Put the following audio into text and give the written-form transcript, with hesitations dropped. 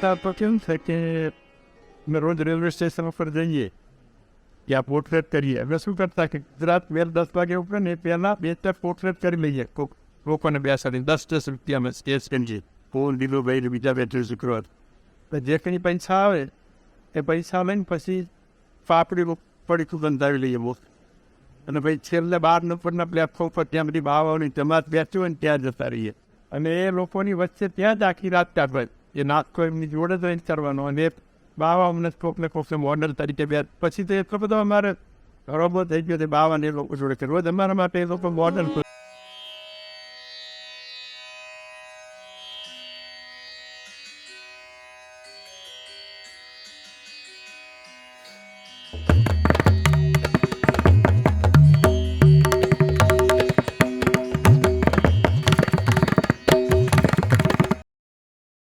કરતાં તો કેવું છે કે અમે રોજ રેલવે સ્ટેશન ઉપર જઈએ ત્યાં પોર્ટ્રેટ કરીએ. અમે શું કરતા કે ગુજરાત મેલ 10 વાગે ઉપર ને પહેલાં 2-4 પોર્ટ્રેટ કરી લઈએ. લોકોને બેસાડીને 10-10 રૂપિયા અમે સ્કેચ કરીએ. હું દિલુભાઈ બીજા બેઠે શુક્રવાર તો જે કંઈ પૈસા આવે એ પૈસા લઈને પછી પાપડી પડીકું બંધાવી લઈએ બહુ. અને પછી છેલ્લે 12 નંબરના પ્લેટફોર્મ પર ત્યાં બધી બાવાઓની જમાત બેસી હોય ને ત્યાં જતા રહીએ. અને એ લોકોની વચ્ચે ત્યાં જ આખી રાત કાઢવાય. એ નાસ્તો એમની જોડે જ કરવાનો. અને બાવા અમને કોકને મોડલ તરીકે બે પછી તો એટલો બધો અમારે ઘરોબો થઈ ગયો. બાવાને એ લોકો જોડે રોજ અમારા માટે એ લોકો મોડલ